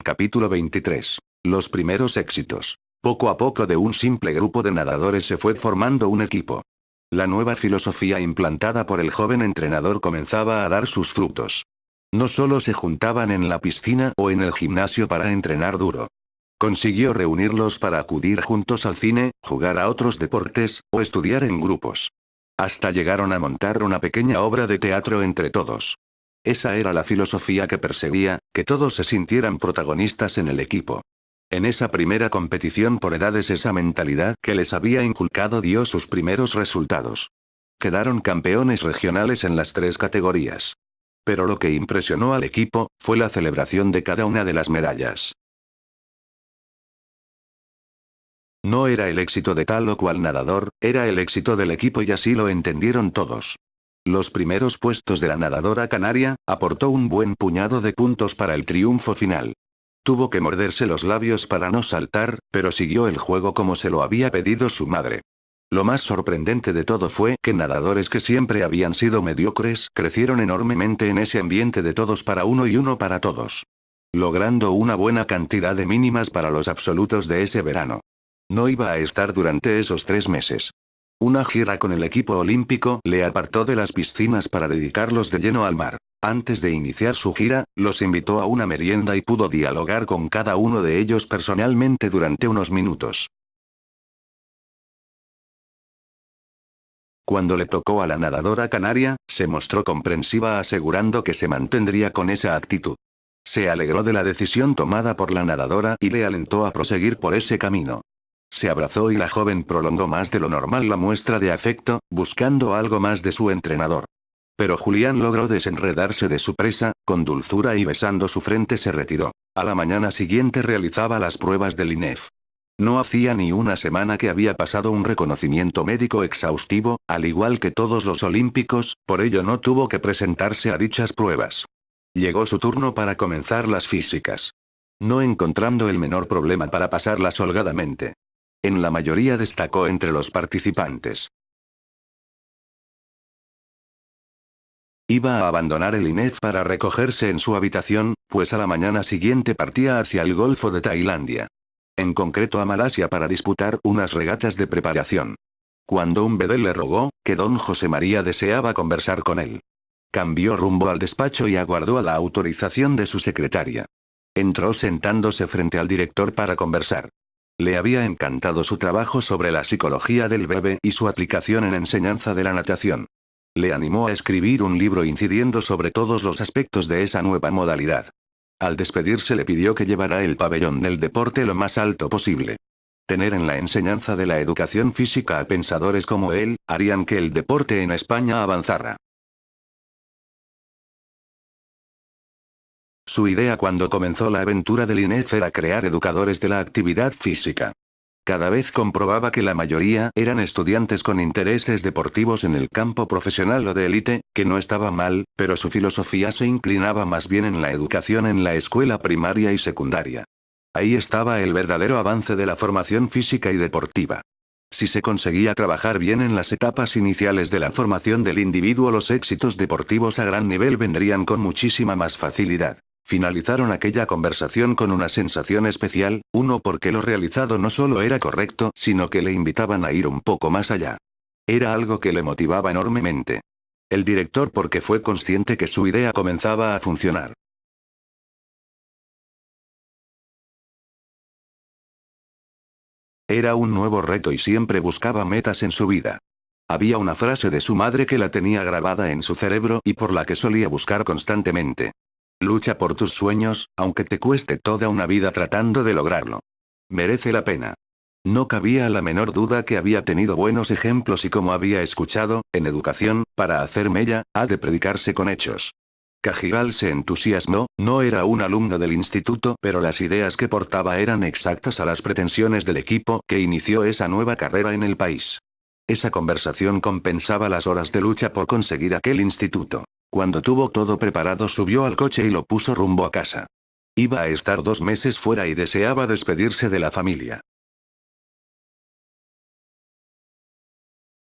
Capítulo 23. Los primeros éxitos. Poco a poco de un simple grupo de nadadores se fue formando un equipo. La nueva filosofía implantada por el joven entrenador comenzaba a dar sus frutos. No solo se juntaban en la piscina o en el gimnasio para entrenar duro. Consiguió reunirlos para acudir juntos al cine, jugar a otros deportes, o estudiar en grupos. Hasta llegaron a montar una pequeña obra de teatro entre todos. Esa era la filosofía que perseguía, que todos se sintieran protagonistas en el equipo. En esa primera competición por edades esa mentalidad que les había inculcado dio sus primeros resultados. Quedaron campeones regionales en las 3 categorías. Pero lo que impresionó al equipo, fue la celebración de cada una de las medallas. No era el éxito de tal o cual nadador, era el éxito del equipo y así lo entendieron todos. Los primeros puestos de la nadadora canaria, aportó un buen puñado de puntos para el triunfo final. Tuvo que morderse los labios para no saltar, pero siguió el juego como se lo había pedido su madre. Lo más sorprendente de todo fue que nadadores que siempre habían sido mediocres crecieron enormemente en ese ambiente de todos para uno y uno para todos. Logrando una buena cantidad de mínimas para los absolutos de ese verano. No iba a estar durante esos 3 meses. Una gira con el equipo olímpico le apartó de las piscinas para dedicarlos de lleno al mar. Antes de iniciar su gira, los invitó a una merienda y pudo dialogar con cada uno de ellos personalmente durante unos minutos. Cuando le tocó a la nadadora canaria, se mostró comprensiva asegurando que se mantendría con esa actitud. Se alegró de la decisión tomada por la nadadora y le alentó a proseguir por ese camino. Se abrazó y la joven prolongó más de lo normal la muestra de afecto, buscando algo más de su entrenador. Pero Julián logró desenredarse de su presa, con dulzura y besando su frente se retiró. A la mañana siguiente realizaba las pruebas del INEF. No hacía ni una semana que había pasado un reconocimiento médico exhaustivo, al igual que todos los olímpicos, por ello no tuvo que presentarse a dichas pruebas. Llegó su turno para comenzar las físicas. No encontrando el menor problema para pasarlas holgadamente. En la mayoría destacó entre los participantes. Iba a abandonar el INEF para recogerse en su habitación, pues a la mañana siguiente partía hacia el Golfo de Tailandia. En concreto a Malasia para disputar unas regatas de preparación. Cuando un bedel le rogó, que don José María deseaba conversar con él. Cambió rumbo al despacho y aguardó a la autorización de su secretaria. Entró sentándose frente al director para conversar. Le había encantado su trabajo sobre la psicología del bebé y su aplicación en enseñanza de la natación. Le animó a escribir un libro incidiendo sobre todos los aspectos de esa nueva modalidad. Al despedirse le pidió que llevara el pabellón del deporte lo más alto posible. Tener en la enseñanza de la educación física a pensadores como él, harían que el deporte en España avanzara. Su idea cuando comenzó la aventura del INEF era crear educadores de la actividad física. Cada vez comprobaba que la mayoría eran estudiantes con intereses deportivos en el campo profesional o de élite, que no estaba mal, pero su filosofía se inclinaba más bien en la educación en la escuela primaria y secundaria. Ahí estaba el verdadero avance de la formación física y deportiva. Si se conseguía trabajar bien en las etapas iniciales de la formación del individuo, los éxitos deportivos a gran nivel vendrían con muchísima más facilidad. Finalizaron aquella conversación con una sensación especial, uno porque lo realizado no solo era correcto, sino que le invitaban a ir un poco más allá. Era algo que le motivaba enormemente. El director porque fue consciente que su idea comenzaba a funcionar. Era un nuevo reto y siempre buscaba metas en su vida. Había una frase de su madre que la tenía grabada en su cerebro y por la que solía buscar constantemente. Lucha por tus sueños, aunque te cueste toda una vida tratando de lograrlo. Merece la pena. No cabía la menor duda que había tenido buenos ejemplos y como había escuchado, en educación, para hacer mella, ha de predicarse con hechos. Cajigal se entusiasmó, no era un alumno del instituto, pero las ideas que portaba eran exactas a las pretensiones del equipo que inició esa nueva carrera en el país. Esa conversación compensaba las horas de lucha por conseguir aquel instituto. Cuando tuvo todo preparado subió al coche y lo puso rumbo a casa. Iba a estar 2 meses fuera y deseaba despedirse de la familia.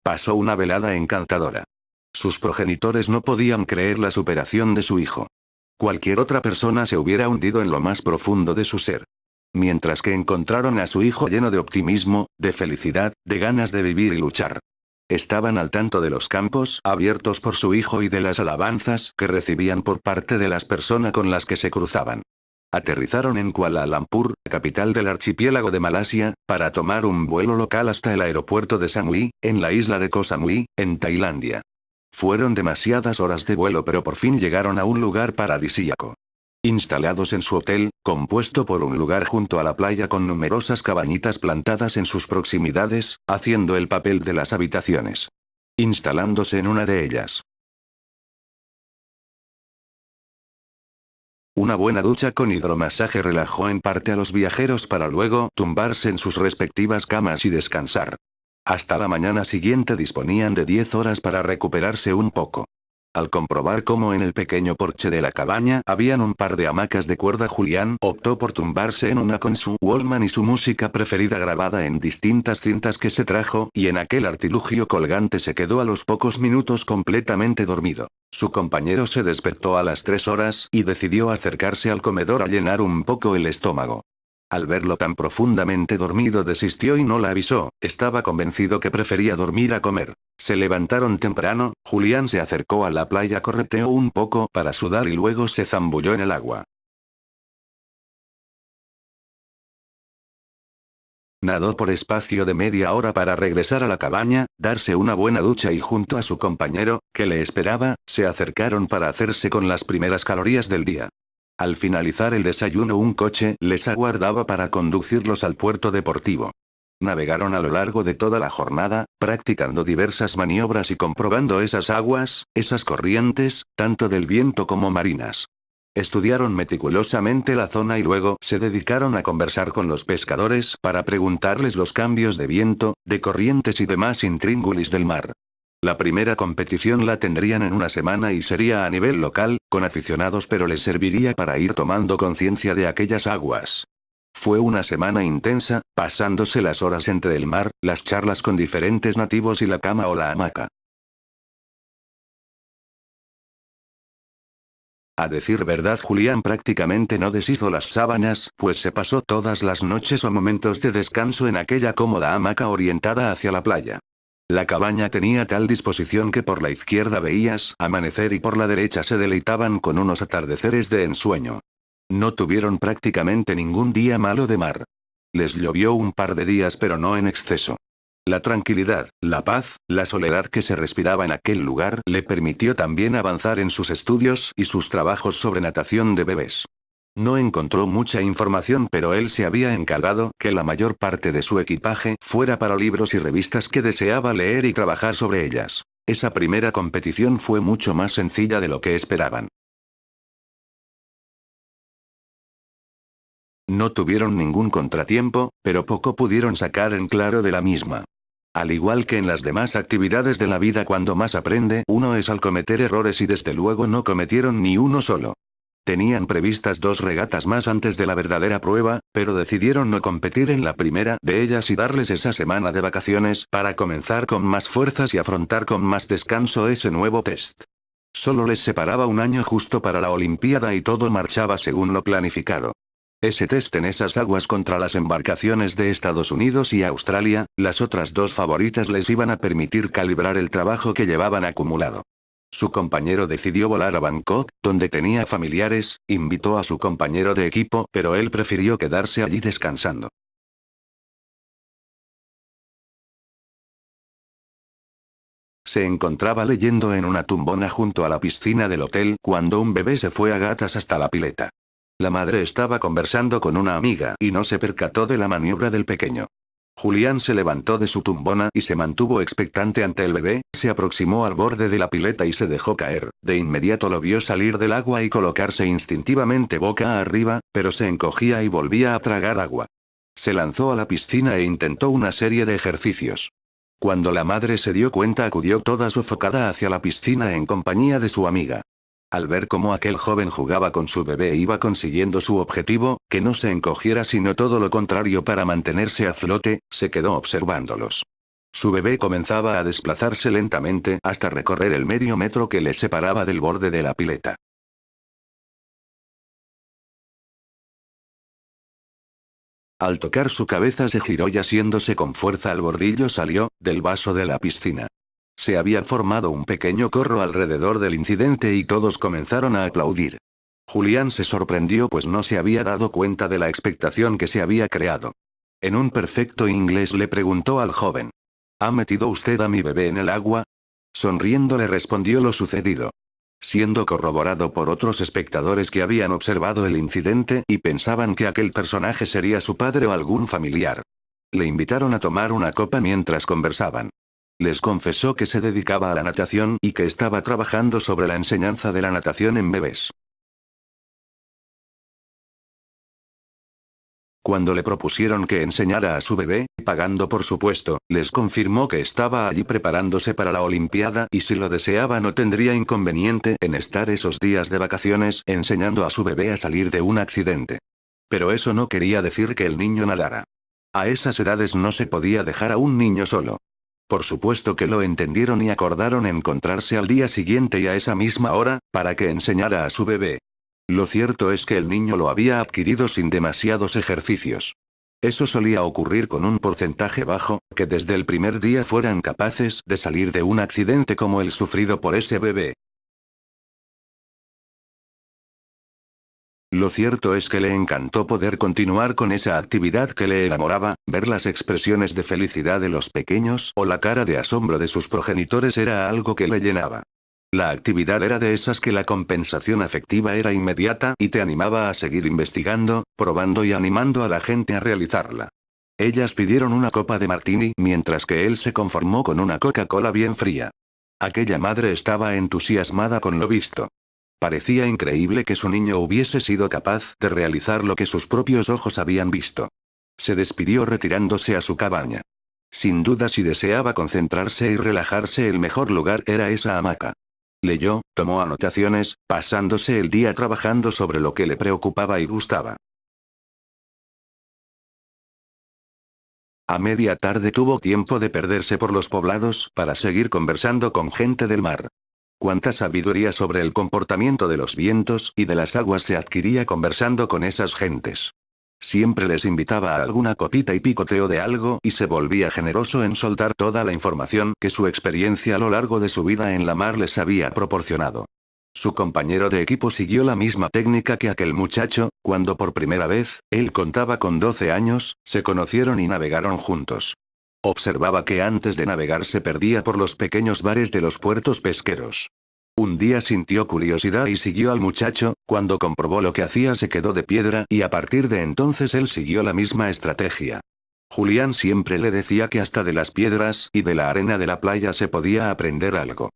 Pasó una velada encantadora. Sus progenitores no podían creer la superación de su hijo. Cualquier otra persona se hubiera hundido en lo más profundo de su ser. Mientras que encontraron a su hijo lleno de optimismo, de felicidad, de ganas de vivir y luchar. Estaban al tanto de los campos abiertos por su hijo y de las alabanzas que recibían por parte de las personas con las que se cruzaban. Aterrizaron en Kuala Lumpur, capital del archipiélago de Malasia, para tomar un vuelo local hasta el aeropuerto de Samui, en la isla de Koh Samui, en Tailandia. Fueron demasiadas horas de vuelo, pero por fin llegaron a un lugar paradisíaco. Instalados en su hotel, compuesto por un lugar junto a la playa con numerosas cabañitas plantadas en sus proximidades, haciendo el papel de las habitaciones. Instalándose en una de ellas. Una buena ducha con hidromasaje relajó en parte a los viajeros para luego tumbarse en sus respectivas camas y descansar. Hasta la mañana siguiente disponían de 10 horas para recuperarse un poco. Al comprobar cómo en el pequeño porche de la cabaña habían un par de hamacas de cuerda, Julián optó por tumbarse en una con su Walkman y su música preferida grabada en distintas cintas que se trajo, y en aquel artilugio colgante se quedó a los pocos minutos completamente dormido. Su compañero se despertó a las 3 horas y decidió acercarse al comedor a llenar un poco el estómago. Al verlo tan profundamente dormido desistió y no la avisó, estaba convencido que prefería dormir a comer. Se levantaron temprano, Julián se acercó a la playa, correteó un poco para sudar y luego se zambulló en el agua. Nadó por espacio de media hora para regresar a la cabaña, darse una buena ducha y junto a su compañero, que le esperaba, se acercaron para hacerse con las primeras calorías del día. Al finalizar el desayuno, un coche les aguardaba para conducirlos al puerto deportivo. Navegaron a lo largo de toda la jornada, practicando diversas maniobras y comprobando esas aguas, esas corrientes, tanto del viento como marinas. Estudiaron meticulosamente la zona y luego se dedicaron a conversar con los pescadores para preguntarles los cambios de viento, de corrientes y demás intríngulis del mar. La primera competición la tendrían en una semana y sería a nivel local, con aficionados, pero les serviría para ir tomando conciencia de aquellas aguas. Fue una semana intensa, pasándose las horas entre el mar, las charlas con diferentes nativos y la cama o la hamaca. A decir verdad, Julián prácticamente no deshizo las sábanas, pues se pasó todas las noches o momentos de descanso en aquella cómoda hamaca orientada hacia la playa. La cabaña tenía tal disposición que por la izquierda veías amanecer y por la derecha se deleitaban con unos atardeceres de ensueño. No tuvieron prácticamente ningún día malo de mar. Les llovió un par de días, pero no en exceso. La tranquilidad, la paz, la soledad que se respiraba en aquel lugar le permitió también avanzar en sus estudios y sus trabajos sobre natación de bebés. No encontró mucha información, pero él se había encargado que la mayor parte de su equipaje fuera para libros y revistas que deseaba leer y trabajar sobre ellas. Esa primera competición fue mucho más sencilla de lo que esperaban. No tuvieron ningún contratiempo, pero poco pudieron sacar en claro de la misma. Al igual que en las demás actividades de la vida, cuando más aprende uno es al cometer errores, y desde luego no cometieron ni uno solo. Tenían previstas 2 regatas más antes de la verdadera prueba, pero decidieron no competir en la primera de ellas y darles esa semana de vacaciones para comenzar con más fuerzas y afrontar con más descanso ese nuevo test. Solo les separaba un año justo para la Olimpiada y todo marchaba según lo planificado. Ese test en esas aguas contra las embarcaciones de Estados Unidos y Australia, las otras 2 favoritas, les iban a permitir calibrar el trabajo que llevaban acumulado. Su compañero decidió volar a Bangkok, donde tenía familiares, invitó a su compañero de equipo, pero él prefirió quedarse allí descansando. Se encontraba leyendo en una tumbona junto a la piscina del hotel cuando un bebé se fue a gatas hasta la pileta. La madre estaba conversando con una amiga y no se percató de la maniobra del pequeño. Julián se levantó de su tumbona y se mantuvo expectante ante el bebé, se aproximó al borde de la pileta y se dejó caer. De inmediato lo vio salir del agua y colocarse instintivamente boca arriba, pero se encogía y volvía a tragar agua. Se lanzó a la piscina e intentó una serie de ejercicios. Cuando la madre se dio cuenta, acudió toda sofocada hacia la piscina en compañía de su amiga. Al ver cómo aquel joven jugaba con su bebé e iba consiguiendo su objetivo, que no se encogiera sino todo lo contrario para mantenerse a flote, se quedó observándolos. Su bebé comenzaba a desplazarse lentamente hasta recorrer el medio metro que le separaba del borde de la pileta. Al tocar su cabeza se giró y asiéndose con fuerza al bordillo salió, del vaso de la piscina. Se había formado un pequeño corro alrededor del incidente y todos comenzaron a aplaudir. Julián se sorprendió pues no se había dado cuenta de la expectación que se había creado. En un perfecto inglés le preguntó al joven. ¿Ha metido usted a mi bebé en el agua? Sonriendo le respondió lo sucedido. Siendo corroborado por otros espectadores que habían observado el incidente y pensaban que aquel personaje sería su padre o algún familiar. Le invitaron a tomar una copa mientras conversaban. Les confesó que se dedicaba a la natación y que estaba trabajando sobre la enseñanza de la natación en bebés. Cuando le propusieron que enseñara a su bebé, pagando por supuesto, les confirmó que estaba allí preparándose para la Olimpiada y si lo deseaba no tendría inconveniente en estar esos días de vacaciones enseñando a su bebé a salir de un accidente. Pero eso no quería decir que el niño nadara. A esas edades no se podía dejar a un niño solo. Por supuesto que lo entendieron y acordaron encontrarse al día siguiente y a esa misma hora, para que enseñara a su bebé. Lo cierto es que el niño lo había adquirido sin demasiados ejercicios. Eso solía ocurrir con un porcentaje bajo, que desde el primer día fueran capaces de salir de un accidente como el sufrido por ese bebé. Lo cierto es que le encantó poder continuar con esa actividad que le enamoraba, ver las expresiones de felicidad de los pequeños o la cara de asombro de sus progenitores era algo que le llenaba. La actividad era de esas que la compensación afectiva era inmediata y te animaba a seguir investigando, probando y animando a la gente a realizarla. Ellas pidieron una copa de martini mientras que él se conformó con una Coca-Cola bien fría. Aquella madre estaba entusiasmada con lo visto. Parecía increíble que su niño hubiese sido capaz de realizar lo que sus propios ojos habían visto. Se despidió retirándose a su cabaña. Sin duda si deseaba concentrarse y relajarse el mejor lugar era esa hamaca. Leyó, tomó anotaciones, pasándose el día trabajando sobre lo que le preocupaba y gustaba. A media tarde tuvo tiempo de perderse por los poblados para seguir conversando con gente del mar. Cuánta sabiduría sobre el comportamiento de los vientos y de las aguas se adquiría conversando con esas gentes. Siempre les invitaba a alguna copita y picoteo de algo y se volvía generoso en soltar toda la información que su experiencia a lo largo de su vida en la mar les había proporcionado. Su compañero de equipo siguió la misma técnica que aquel muchacho, cuando por primera vez, él contaba con 12 años, se conocieron y navegaron juntos. Observaba que antes de navegar se perdía por los pequeños bares de los puertos pesqueros. Un día sintió curiosidad y siguió al muchacho, cuando comprobó lo que hacía se quedó de piedra y a partir de entonces él siguió la misma estrategia. Julián siempre le decía que hasta de las piedras y de la arena de la playa se podía aprender algo.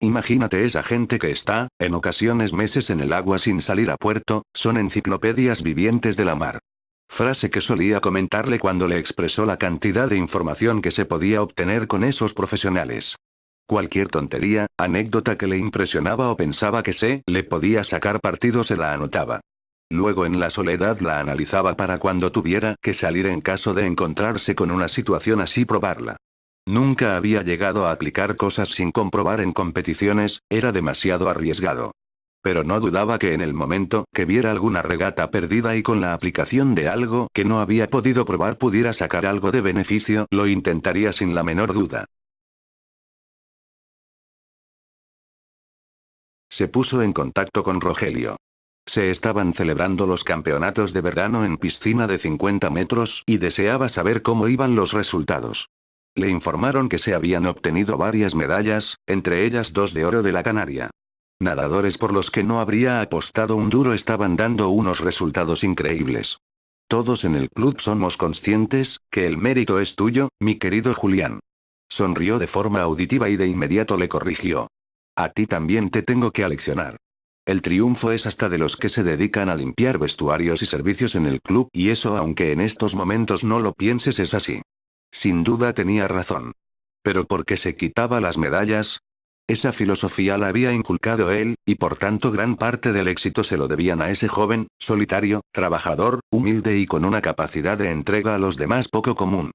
Imagínate esa gente que está, en ocasiones meses en el agua sin salir a puerto, son enciclopedias vivientes de la mar. Frase que solía comentarle cuando le expresó la cantidad de información que se podía obtener con esos profesionales. Cualquier tontería, anécdota que le impresionaba o pensaba que le podía sacar partido se la anotaba. Luego en la soledad la analizaba para cuando tuviera que salir en caso de encontrarse con una situación así probarla. Nunca había llegado a aplicar cosas sin comprobar en competiciones, era demasiado arriesgado. Pero no dudaba que en el momento que viera alguna regata perdida y con la aplicación de algo que no había podido probar pudiera sacar algo de beneficio, lo intentaría sin la menor duda. Se puso en contacto con Rogelio. Se estaban celebrando los campeonatos de verano en piscina de 50 metros y deseaba saber cómo iban los resultados. Le informaron que se habían obtenido varias medallas, entre ellas 2 de oro de la Canaria. Nadadores por los que no habría apostado un duro estaban dando unos resultados increíbles. Todos en el club somos conscientes que el mérito es tuyo, mi querido Julián. Sonrió de forma auditiva y de inmediato le corrigió. A ti también te tengo que aleccionar. El triunfo es hasta de los que se dedican a limpiar vestuarios y servicios en el club y eso aunque en estos momentos no lo pienses es así. Sin duda tenía razón. ¿Pero por qué se quitaba las medallas? Esa filosofía la había inculcado él, y por tanto gran parte del éxito se lo debían a ese joven, solitario, trabajador, humilde y con una capacidad de entrega a los demás poco común.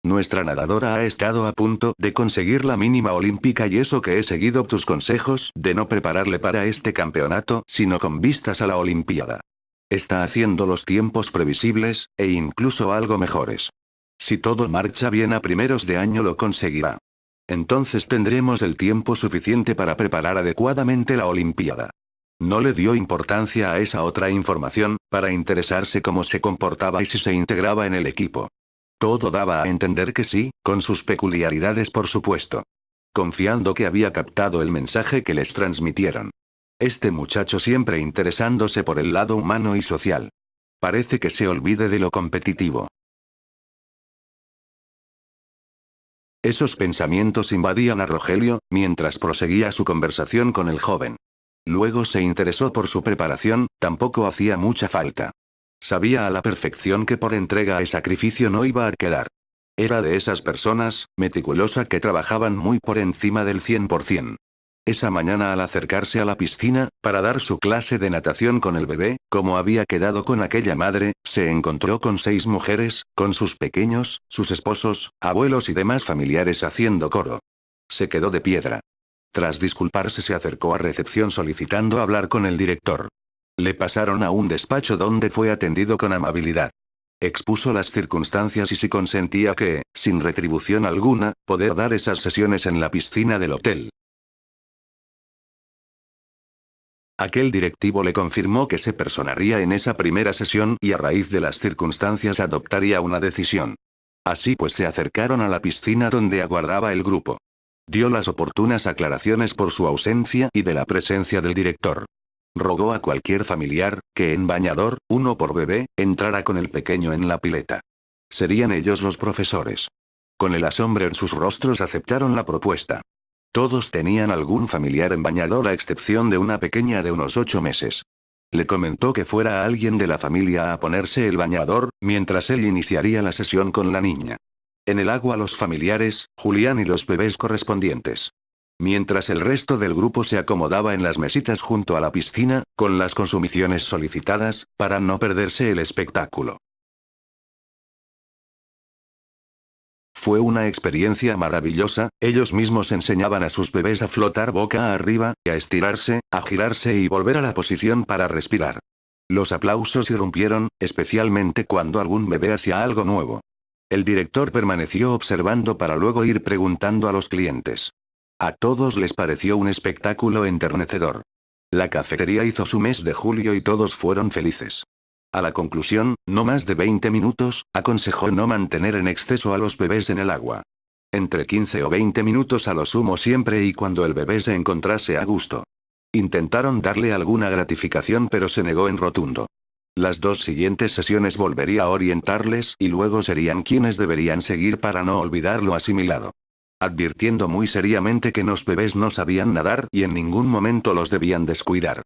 Nuestra nadadora ha estado a punto de conseguir la mínima olímpica y eso que he seguido tus consejos de no prepararle para este campeonato, sino con vistas a la olimpiada. Está haciendo los tiempos previsibles, e incluso algo mejores. Si todo marcha bien a primeros de año lo conseguirá. Entonces tendremos el tiempo suficiente para preparar adecuadamente la olimpiada. No le dio importancia a esa otra información, para interesarse cómo se comportaba y si se integraba en el equipo. Todo daba a entender que sí, con sus peculiaridades por supuesto. Confiando que había captado el mensaje que les transmitieron. Este muchacho siempre interesándose por el lado humano y social. Parece que se olvide de lo competitivo. Esos pensamientos invadían a Rogelio, mientras proseguía su conversación con el joven. Luego se interesó por su preparación, tampoco hacía mucha falta. Sabía a la perfección que por entrega y sacrificio no iba a quedar. Era de esas personas, meticulosa que trabajaban muy por encima del 100%. Esa mañana al acercarse a la piscina, para dar su clase de natación con el bebé, como había quedado con aquella madre, se encontró con 6 mujeres, con sus pequeños, sus esposos, abuelos y demás familiares haciendo coro. Se quedó de piedra. Tras disculparse se acercó a recepción solicitando hablar con el director. Le pasaron a un despacho donde fue atendido con amabilidad. Expuso las circunstancias y si consentía que, sin retribución alguna, poder dar esas sesiones en la piscina del hotel. Aquel directivo le confirmó que se personaría en esa primera sesión y a raíz de las circunstancias adoptaría una decisión. Así pues se acercaron a la piscina donde aguardaba el grupo. Dio las oportunas aclaraciones por su ausencia y de la presencia del director. Rogó a cualquier familiar, que en bañador, uno por bebé, entrara con el pequeño en la pileta. Serían ellos los profesores. Con el asombro en sus rostros aceptaron la propuesta. Todos tenían algún familiar en bañador a excepción de una pequeña de unos 8 meses. Le comentó que fuera alguien de la familia a ponerse el bañador, mientras él iniciaría la sesión con la niña. En el agua los familiares, Julián y los bebés correspondientes. Mientras el resto del grupo se acomodaba en las mesitas junto a la piscina, con las consumiciones solicitadas, para no perderse el espectáculo. Fue una experiencia maravillosa, ellos mismos enseñaban a sus bebés a flotar boca arriba, a estirarse, a girarse y volver a la posición para respirar. Los aplausos irrumpieron, especialmente cuando algún bebé hacía algo nuevo. El director permaneció observando para luego ir preguntando a los clientes. A todos les pareció un espectáculo enternecedor. La cafetería hizo su mes de julio y todos fueron felices. A la conclusión, no más de 20 minutos, aconsejó no mantener en exceso a los bebés en el agua. Entre 15 o 20 minutos a lo sumo siempre y cuando el bebé se encontrase a gusto. Intentaron darle alguna gratificación pero se negó en rotundo. Las 2 siguientes sesiones volvería a orientarles y luego serían quienes deberían seguir para no olvidar lo asimilado. Advirtiendo muy seriamente que los bebés no sabían nadar y en ningún momento los debían descuidar.